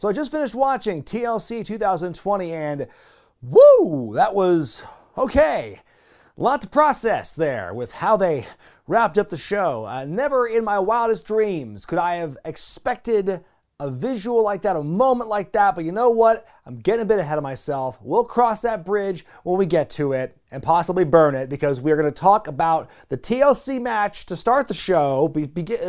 So I just finished watching TLC 2020 and woo, that was okay. A lot to process there with how they wrapped up the show. Never in my wildest dreams could I have expected a visual like that, a moment like that, but you know what? I'm getting a bit ahead of myself. We'll cross that bridge when we get to it and possibly burn it, because we're going to talk about the TLC match to start the show.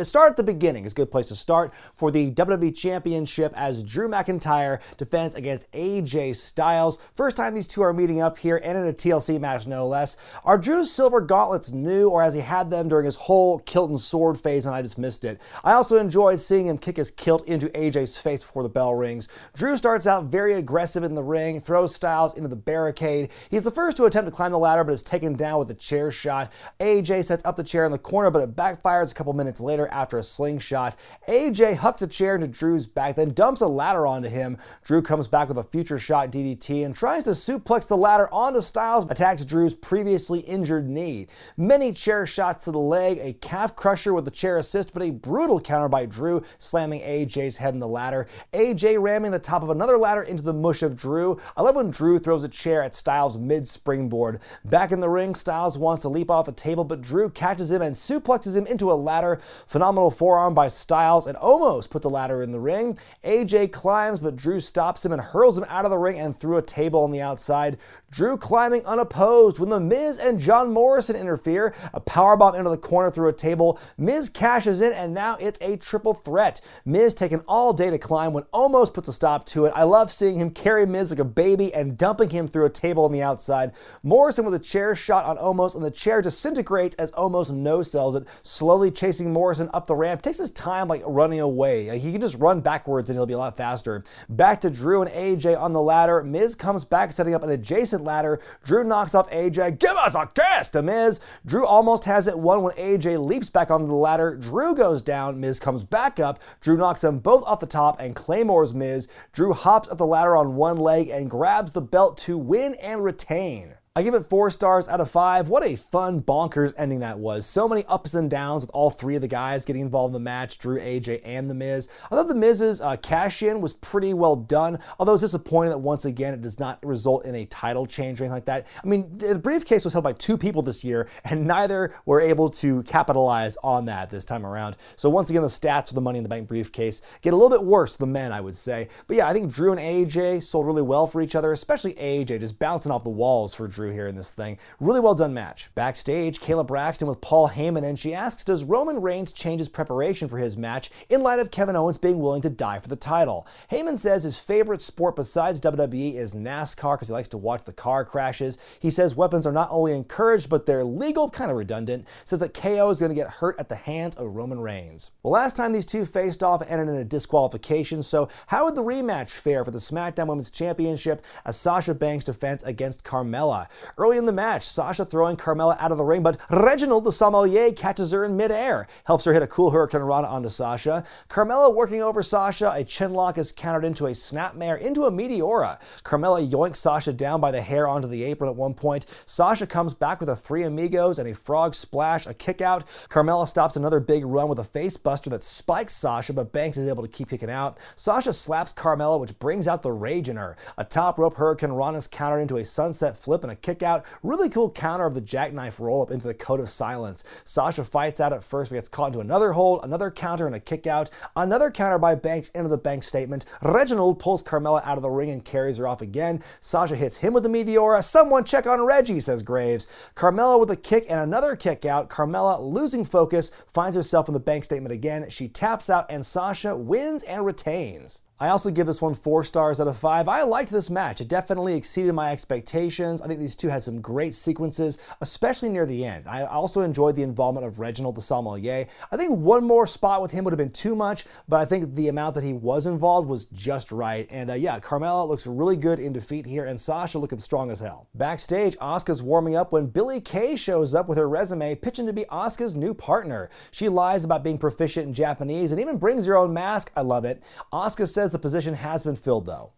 Start at the beginning is a good place to start for the WWE Championship as Drew McIntyre defends against AJ Styles. First time these two are meeting up here, and in a TLC match no less. Are Drew's silver gauntlets new, or has he had them during his whole kilt and sword phase and I just missed it? I also enjoyed seeing him kick his kilt into AJ's face before the bell rings. Drew starts out very aggressive in the ring, throws Styles into the barricade. He's the first to attempt to climb the ladder, but is taken down with a chair shot. AJ sets up the chair in the corner, but it backfires a couple minutes later after a slingshot. AJ hucks a chair into Drew's back, then dumps a ladder onto him. Drew comes back with a future shot DDT and tries to suplex the ladder onto Styles, attacks Drew's previously injured knee. Many chair shots to the leg, a calf crusher with the chair assist, but a brutal counter by Drew, slamming AJ's head in the ladder. AJ ramming the top of another ladder into the mush of Drew. I love when Drew throws a chair at Styles mid-springboard. Back in the ring, Styles wants to leap off a table, but Drew catches him and suplexes him into a ladder. Phenomenal forearm by Styles and almost put the ladder in the ring. AJ climbs, but Drew stops him and hurls him out of the ring and through a table on the outside. Drew climbing unopposed when The Miz and John Morrison interfere. A powerbomb into the corner through a table. Miz cashes in, and now it's a triple threat. Miz taking all day to climb when almost puts a stop to it. I love seeing him carry Miz like a baby and dumping him through a table on the outside. Morrison with a chair shot on Omos, and the chair disintegrates as Omos no-sells it, slowly chasing Morrison up the ramp. Takes his time like running away. He can just run backwards and he'll be a lot faster. Back to Drew and AJ on the ladder. Miz comes back, setting up an adjacent ladder. Drew knocks off AJ. Give us a kiss to Miz. Drew almost has it won when AJ leaps back onto the ladder. Drew goes down. Miz comes back up. Drew knocks them both off the top and claymores Miz. Drew hops up the ladder on one leg and grabs the belt to win and retain. I give it 4 stars out of 5. What a fun, bonkers ending that was. So many ups and downs with all three of the guys getting involved in the match, Drew, AJ, and The Miz. I thought The Miz's cash-in was pretty well done, although it's disappointing that once again it does not result in a title change or anything like that. I mean, the briefcase was held by 2 people this year, and neither were able to capitalize on that this time around. So once again, the stats for the Money in the Bank briefcase get a little bit worse for the men, I would say. But yeah, I think Drew and AJ sold really well for each other, especially AJ, just bouncing off the walls for Drew here in this thing. Really well done match. Backstage, Kayla Braxton with Paul Heyman, and she asks, does Roman Reigns change his preparation for his match in light of Kevin Owens being willing to die for the title? Heyman says his favorite sport besides WWE is NASCAR because he likes to watch the car crashes. He says weapons are not only encouraged, but they're legal, kind of redundant. Says that KO is going to get hurt at the hands of Roman Reigns. Well, last time these two faced off ended in a disqualification, so how would the rematch fare for the Smackdown Women's Championship as Sasha Banks defends against Carmella? Early in the match, Sasha throwing Carmella out of the ring, but Reginald the Sommelier catches her in midair, helps her hit a cool Hurricane Rana onto Sasha. Carmella working over Sasha, a chinlock is countered into a snapmare into a Meteora. Carmella yoinks Sasha down by the hair onto the apron at one point. Sasha comes back with a 3 Amigos and a frog splash, a kick out. Carmella stops another big run with a face buster that spikes Sasha, but Banks is able to keep kicking out. Sasha slaps Carmella, which brings out the rage in her. A top rope Hurricane Rana is countered into a sunset flip and a kick out. Really cool counter of the jackknife roll up into the Code of Silence. Sasha fights out at first but gets caught into another hold, another counter and a kick out. Another counter by Banks into the Banks statement. Reginald pulls Carmella out of the ring and carries her off again. Sasha hits him with the Meteora. Someone check on Reggie, says Graves. Carmella with a kick and another kick out. Carmella losing focus, finds herself in the Banks statement again. She taps out and Sasha wins and retains. I also give this one 4 stars out of 5. I liked this match. It definitely exceeded my expectations. I think these two had some great sequences, especially near the end. I also enjoyed the involvement of Reginald the Sommelier. I think one more spot with him would have been too much, but I think the amount that he was involved was just right. And yeah, Carmella looks really good in defeat here, and Sasha looking strong as hell. Backstage, Asuka's warming up when Billie Kay shows up with her resume, pitching to be Asuka's new partner. She lies about being proficient in Japanese and even brings her own mask. I love it. Asuka says the position has been filled though.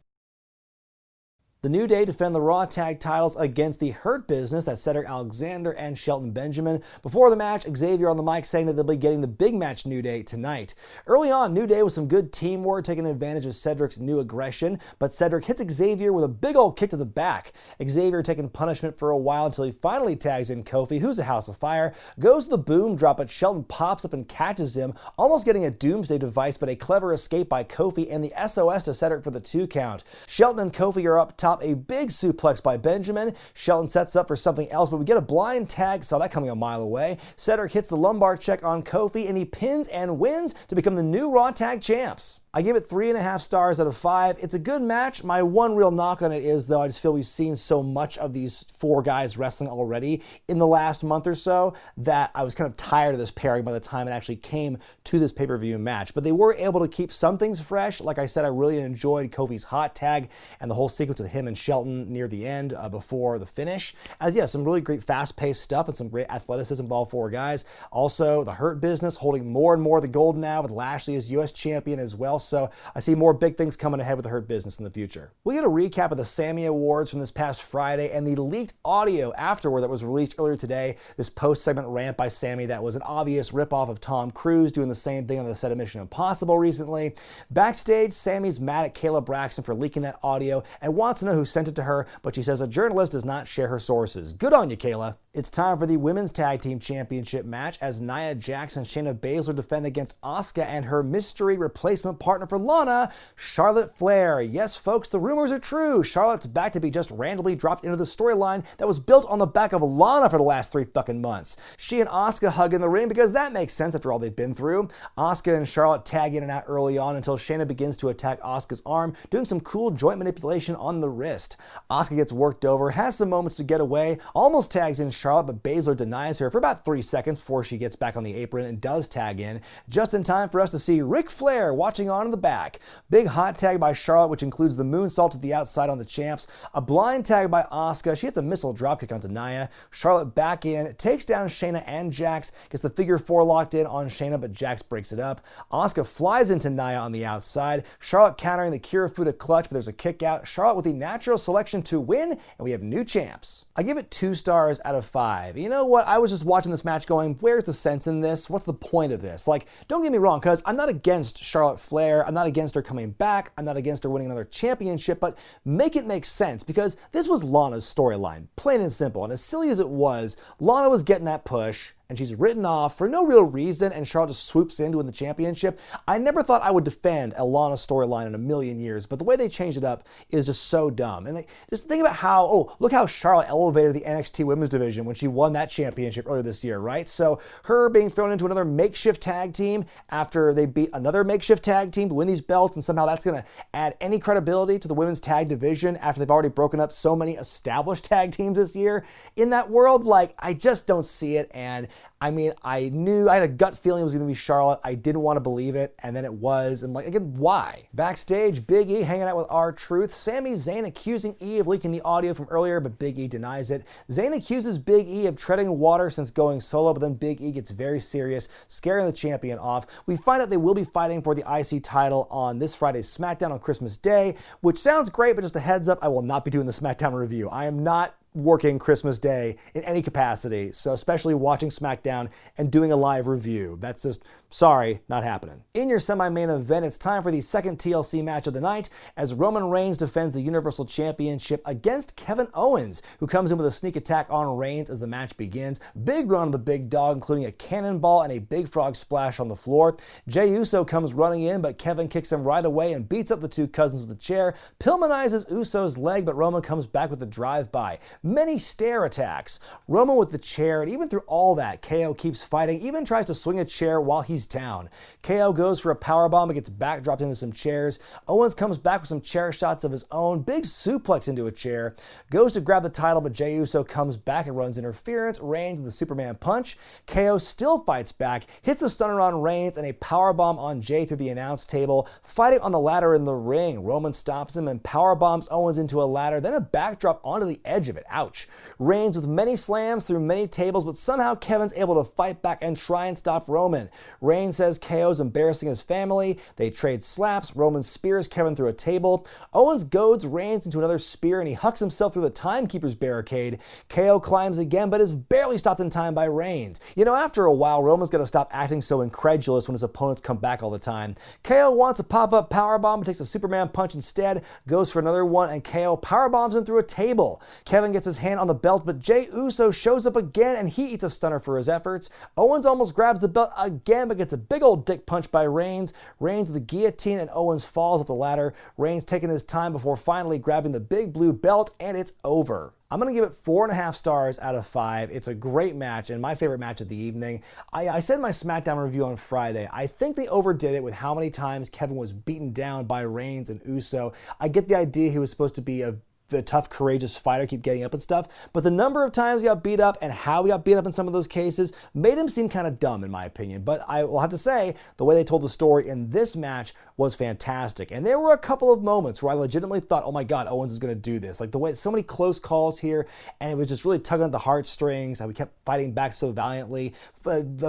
The New Day defend the Raw Tag titles against the Hurt Business, that's Cedric Alexander and Shelton Benjamin. Before the match, Xavier on the mic saying that they'll be getting the big match New Day tonight. Early on, New Day with some good teamwork, taking advantage of Cedric's new aggression, but Cedric hits Xavier with a big old kick to the back. Xavier taking punishment for a while until he finally tags in Kofi, who's a House of Fire, goes to the boom drop, but Shelton pops up and catches him, almost getting a doomsday device, but a clever escape by Kofi and the SOS to Cedric for the 2 count. Shelton and Kofi are up top, a big suplex by Benjamin. Shelton sets up for something else, but we get a blind tag, saw that coming a mile away. Cedric hits the lumbar check on Kofi, and he pins and wins to become the new Raw Tag Champs. I give it 3.5 stars out of 5. It's a good match. My one real knock on it is, though, I just feel we've seen so much of these 4 guys wrestling already in the last month or so that I was kind of tired of this pairing by the time it actually came to this pay-per-view match. But they were able to keep some things fresh. Like I said, I really enjoyed Kofi's hot tag and the whole sequence with him and Shelton near the end before the finish. As yeah, some really great fast-paced stuff and some great athleticism with all 4 guys. Also, the Hurt Business holding more and more of the gold now with Lashley as U.S. champion as well. So I see more big things coming ahead with the Hurt Business in the future. We get a recap of the Sammy Awards from this past Friday and the leaked audio afterward that was released earlier today. This post-segment rant by Sammy that was an obvious ripoff of Tom Cruise doing the same thing on the set of Mission Impossible recently. Backstage, Sammy's mad at Kayla Braxton for leaking that audio and wants to know who sent it to her, but she says a journalist does not share her sources. Good on you, Kayla. It's time for the Women's Tag Team Championship match as Nia Jax and Shayna Baszler defend against Asuka and her mystery replacement partner for Lana, Charlotte Flair. Yes, folks, the rumors are true. Charlotte's back to be just randomly dropped into the storyline that was built on the back of Lana for the last 3 fucking months. She and Asuka hug in the ring because that makes sense after all they've been through. Asuka and Charlotte tag in and out early on until Shayna begins to attack Asuka's arm, doing some cool joint manipulation on the wrist. Asuka gets worked over, has some moments to get away, almost tags in Charlotte, but Baszler denies her for about 3 seconds before she gets back on the apron and does tag in, just in time for us to see Ric Flair watching on in the back. Big hot tag by Charlotte, which includes the moonsault to the outside on the champs. A blind tag by Asuka. She hits a missile dropkick onto Nia. Charlotte back in, takes down Shayna and Jax, gets the figure 4 locked in on Shayna, but Jax breaks it up. Asuka flies into Nia on the outside. Charlotte countering the Kirifuda clutch, but there's a kick out. Charlotte with the natural selection to win, and we have new champs. I give it 2 stars out of 5. You know what? I was just watching this match going, where's the sense in this? What's the point of this? Like, don't get me wrong, because I'm not against Charlotte Flair. I'm not against her coming back. I'm not against her winning another championship, but make it make sense, because this was Lana's storyline, plain and simple. And as silly as it was, Lana was getting that push, and she's written off for no real reason, and Charlotte just swoops in to win the championship. I never thought I would defend a Lana storyline in a million years, but the way they changed it up is just so dumb. And just think about how, oh, look how Charlotte elevated the NXT Women's Division when she won that championship earlier this year, right? So her being thrown into another makeshift tag team after they beat another makeshift tag team to win these belts, and somehow that's going to add any credibility to the women's tag division after they've already broken up so many established tag teams this year. In that world, like, I just don't see it, and I mean, I had a gut feeling it was going to be Charlotte. I didn't want to believe it, and then it was. And like, again, why? Backstage, Big E hanging out with R-Truth. Sami Zayn accusing E of leaking the audio from earlier, but Big E denies it. Zayn accuses Big E of treading water since going solo, but then Big E gets very serious, scaring the champion off. We find out they will be fighting for the IC title on this Friday's SmackDown on Christmas Day, which sounds great, but just a heads up, I will not be doing the SmackDown review. I am not working Christmas Day in any capacity, so especially watching SmackDown and doing a live review. That's just, sorry, not happening. In your semi-main event, it's time for the second TLC match of the night as Roman Reigns defends the Universal Championship against Kevin Owens, who comes in with a sneak attack on Reigns as the match begins. Big run of the big dog, including a cannonball and a big frog splash on the floor. Jey Uso comes running in, but Kevin kicks him right away and beats up the two cousins with a chair, Pillmanizes Uso's leg, but Roman comes back with a drive-by. Many stare attacks. Roman with the chair, and even through all that, KO keeps fighting, even tries to swing a chair while he's down. KO goes for a powerbomb but gets backdropped into some chairs. Owens comes back with some chair shots of his own, big suplex into a chair, goes to grab the title, but Jey Uso comes back and runs interference. Reigns with the Superman punch. KO still fights back, hits a stunner on Reigns and a powerbomb on Jey through the announce table, fighting on the ladder in the ring. Roman stops him and powerbombs Owens into a ladder, then a backdrop onto the edge of it. Ouch. Reigns with many slams through many tables, but somehow Kevin's able to fight back and try and stop Roman. Reigns says KO's embarrassing his family. They trade slaps. Roman spears Kevin through a table. Owens goads Reigns into another spear, and he hucks himself through the timekeeper's barricade. KO climbs again, but is barely stopped in time by Reigns. You know, after a while, Roman's got to stop acting so incredulous when his opponents come back all the time. KO wants a pop-up powerbomb, but takes a Superman punch instead, goes for another one, and KO powerbombs him through a table. Kevin gets his hand on the belt, but Jey Uso shows up again, and he eats a stunner for his efforts. Owens almost grabs the belt again, but gets a big old dick punch by Reigns. Reigns with the guillotine, and Owens falls at the ladder. Reigns taking his time before finally grabbing the big blue belt, and it's over. I'm going to give it 4.5 stars out of 5. It's a great match and my favorite match of the evening. I said in my Smackdown review on Friday, I think they overdid it with how many times Kevin was beaten down by Reigns and Uso. I get the idea he was supposed to be the tough, courageous fighter, keep getting up and stuff, but the number of times he got beat up and how he got beat up in some of those cases made him seem kind of dumb in my opinion. But I will have to say, the way they told the story in this match was fantastic. And there were a couple of moments where I legitimately thought, oh my God, Owens is going to do this. Like the way, so many close calls here, and it was just really tugging at the heartstrings, how we kept fighting back so valiantly,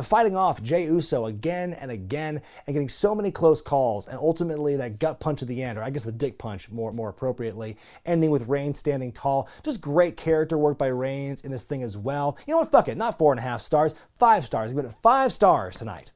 fighting off Jey Uso again and again, and getting so many close calls, and ultimately that gut punch at the end, or I guess the dick punch more appropriately, ending with Reigns standing tall. Just great character work by Reigns in this thing as well. You know what, fuck it, not 4.5 stars, 5 stars. Give it 5 stars tonight.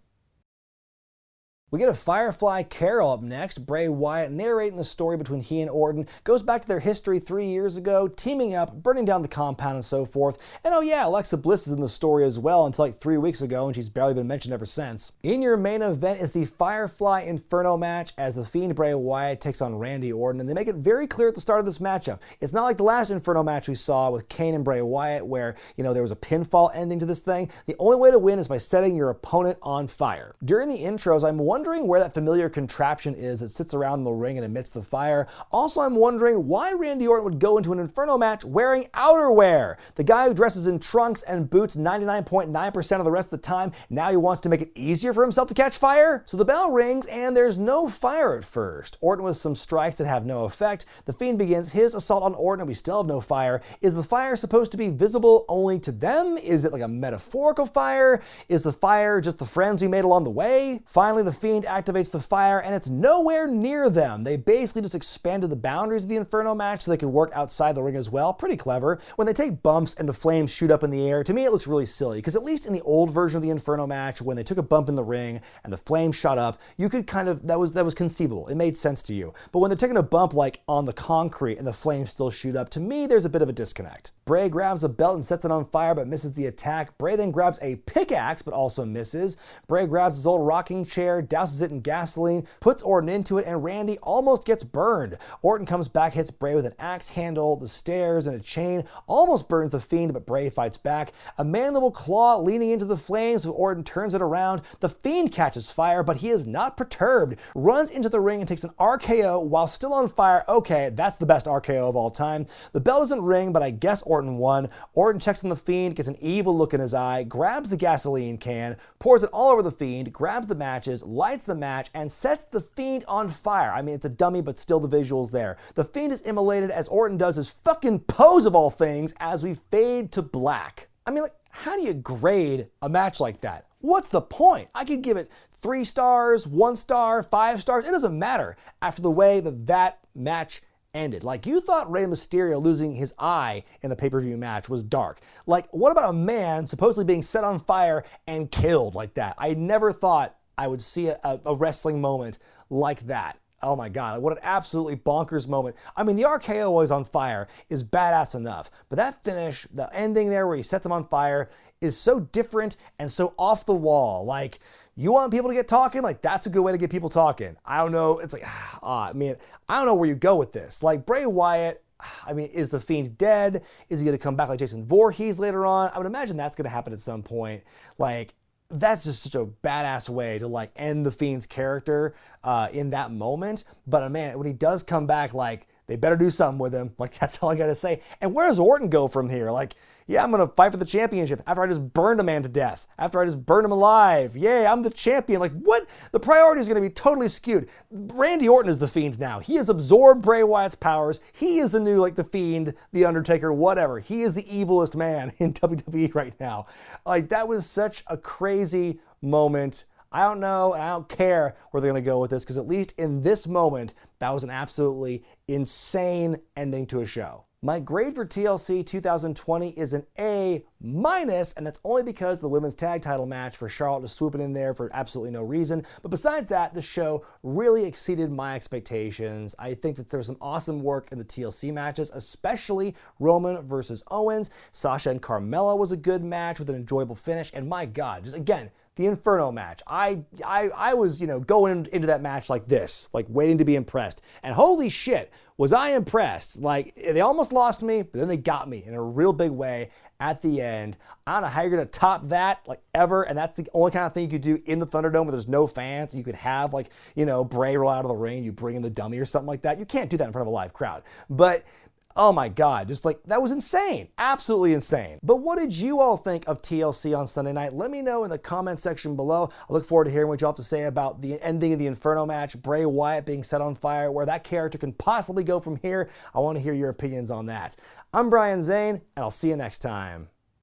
We get a Firefly Carol up next. Bray Wyatt narrating the story between he and Orton. Goes back to their history 3 years ago, teaming up, burning down the compound and so forth. And oh yeah, Alexa Bliss is in the story as well until like 3 weeks ago, and she's barely been mentioned ever since. In your main event is the Firefly Inferno match as the Fiend Bray Wyatt takes on Randy Orton, and they make it very clear at the start of this matchup. It's not like the last Inferno match we saw with Kane and Bray Wyatt where, you know, there was a pinfall ending to this thing. The only way to win is by setting your opponent on fire. During the intros, I'm wondering where that familiar contraption is that sits around the ring and emits the fire. Also, I'm wondering why Randy Orton would go into an Inferno match wearing outerwear. The guy who dresses in trunks and boots 99.9% of the rest of the time, now he wants to make it easier for himself to catch fire? So the bell rings and there's no fire at first. Orton with some strikes that have no effect. The Fiend begins his assault on Orton and we still have no fire. Is the fire supposed to be visible only to them? Is it like a metaphorical fire? Is the fire just the friends we made along the way? Finally, the Fiend activates the fire and it's nowhere near them. They basically just expanded the boundaries of the Inferno match so they could work outside the ring as well. Pretty clever. When they take bumps and the flames shoot up in the air, to me it looks really silly because at least in the old version of the Inferno match, when they took a bump in the ring and the flames shot up, you could kind of, that was conceivable. It made sense to you. But when they're taking a bump like on the concrete and the flames still shoot up, to me there's a bit of a disconnect. Bray grabs a belt and sets it on fire but misses the attack. Bray then grabs a pickaxe but also misses. Bray grabs his old rocking chair, douses it in gasoline, puts Orton into it, and Randy almost gets burned. Orton comes back, hits Bray with an axe handle, the stairs, and a chain, almost burns the Fiend, but Bray fights back. A mandible claw leaning into the flames, but Orton turns it around. The Fiend catches fire, but he is not perturbed, runs into the ring and takes an RKO while still on fire. Okay, that's the best RKO of all time. The bell doesn't ring, but I guess Orton won. Orton checks on the Fiend, gets an evil look in his eye, grabs the gasoline can, pours it all over the Fiend, grabs the matches, lights the match, and sets the Fiend on fire. I mean, it's a dummy, but still the visuals there. The Fiend is immolated as Orton does his fucking pose of all things as we fade to black. I mean, like, how do you grade a match like that? What's the point? I could give it 3 stars, 1 star, 5 stars. It doesn't matter after the way that match ended. Like, you thought Rey Mysterio losing his eye in a pay-per-view match was dark. Like, what about a man supposedly being set on fire and killed like that? I never thought I would see a wrestling moment like that. Oh my God, what an absolutely bonkers moment. I mean, the RKO while he's on fire is badass enough, but that finish, the ending there where he sets him on fire, is so different and so off the wall. Like, you want people to get talking? Like, that's a good way to get people talking. I don't know. It's like, I don't know where you go with this. Like, Bray Wyatt, I mean, is the Fiend dead? Is he going to come back like Jason Voorhees later on? I would imagine that's going to happen at some point. Like, that's just such a badass way to like end the Fiend's character in that moment. But man, when he does come back, like, they better do something with him. Like, that's all I gotta say. And where does Orton go from here? Like, Yeah, I'm going to fight for the championship after I just burned a man to death, after I just burned him alive. Yay, I'm the champion. Like, what? The priority is going to be totally skewed. Randy Orton is the Fiend now. He has absorbed Bray Wyatt's powers. He is the new, like, the Fiend, the Undertaker, whatever. He is the evilest man in WWE right now. Like, that was such a crazy moment. I don't know, and I don't care where they're going to go with this, because at least in this moment, that was an absolutely insane ending to a show. My grade for TLC 2020 is an A-, and that's only because the women's tag title match for Charlotte is swooping in there for absolutely no reason. But besides that, the show really exceeded my expectations. I think that there's some awesome work in the TLC matches, especially Roman versus Owens. Sasha and Carmella was a good match with an enjoyable finish, and my God, just again, the Inferno match. I was, going into that match like this, like waiting to be impressed. And holy shit, was I impressed. Like, they almost lost me, but then they got me in a real big way at the end. I don't know how you're going to top that, like, ever. And that's the only kind of thing you could do in the Thunderdome where there's no fans. You could have, like, Bray roll out of the ring, you bring in the dummy or something like that. You can't do that in front of a live crowd. But oh my God, just like, that was insane. Absolutely insane. But what did you all think of TLC on Sunday night? Let me know in the comment section below. I look forward to hearing what you all have to say about the ending of the Inferno match, Bray Wyatt being set on fire, where that character can possibly go from here. I want to hear your opinions on that. I'm Brian Zane, and I'll see you next time.